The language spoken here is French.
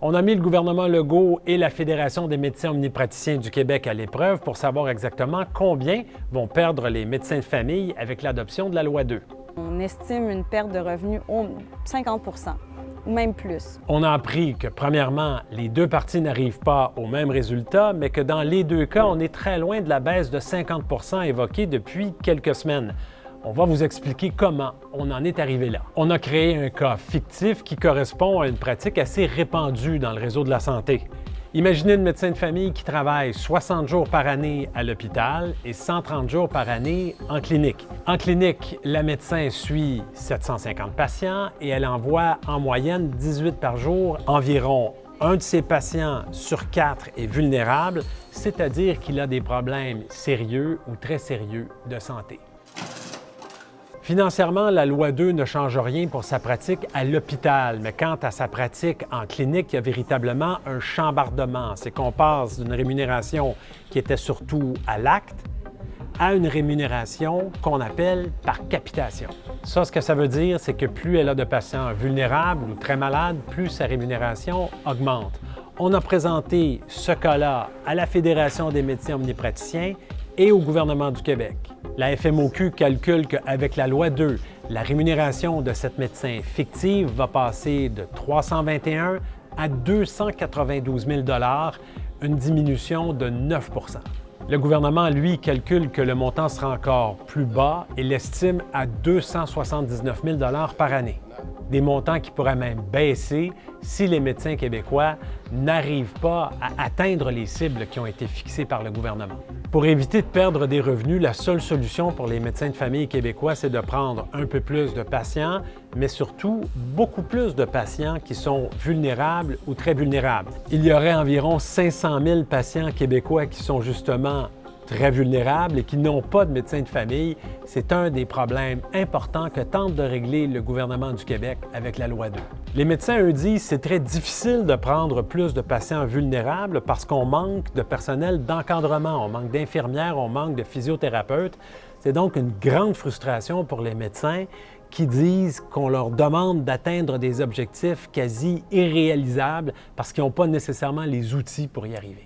On a mis le gouvernement Legault et la Fédération des médecins omnipraticiens du Québec à l'épreuve pour savoir exactement combien vont perdre les médecins de famille avec l'adoption de la loi 2. On estime une perte de revenus au 50 ou même plus. On a appris que, premièrement, les deux parties n'arrivent pas au même résultat, mais que dans les deux cas, on est très loin de la baisse de 50 évoquée depuis quelques semaines. On va vous expliquer comment on en est arrivé là. On a créé un cas fictif qui correspond à une pratique assez répandue dans le réseau de la santé. Imaginez une médecin de famille qui travaille 60 jours par année à l'hôpital et 130 jours par année en clinique. En clinique, la médecin suit 750 patients et elle envoie en moyenne 18 par jour. Environ un de ses patients sur 4 est vulnérable, c'est-à-dire qu'il a des problèmes sérieux ou très sérieux de santé. Financièrement, la loi 2 ne change rien pour sa pratique à l'hôpital, mais quant à sa pratique en clinique, il y a véritablement un chambardement. C'est qu'on passe d'une rémunération qui était surtout à l'acte à une rémunération qu'on appelle par capitation. Ça, ce que ça veut dire, c'est que plus elle a de patients vulnérables ou très malades, plus sa rémunération augmente. On a présenté ce cas-là à la Fédération des médecins omnipraticiens et au gouvernement du Québec. La FMOQ calcule qu'avec la loi 2, la rémunération de cette médecin fictive va passer de 321 à 292 000 $, une diminution de 9 %. Le gouvernement, lui, calcule que le montant sera encore plus bas et l'estime à 279 000 $ par année. Des montants qui pourraient même baisser si les médecins québécois n'arrivent pas à atteindre les cibles qui ont été fixées par le gouvernement. Pour éviter de perdre des revenus, la seule solution pour les médecins de famille québécois, c'est de prendre un peu plus de patients, mais surtout beaucoup plus de patients qui sont vulnérables ou très vulnérables. Il y aurait environ 500 000 patients québécois qui sont justement très vulnérables et qui n'ont pas de médecin de famille. C'est un des problèmes importants que tente de régler le gouvernement du Québec avec la loi 2. Les médecins, eux, disent que c'est très difficile de prendre plus de patients vulnérables parce qu'on manque de personnel d'encadrement, on manque d'infirmières, on manque de physiothérapeutes. C'est donc une grande frustration pour les médecins qui disent qu'on leur demande d'atteindre des objectifs quasi irréalisables parce qu'ils n'ont pas nécessairement les outils pour y arriver.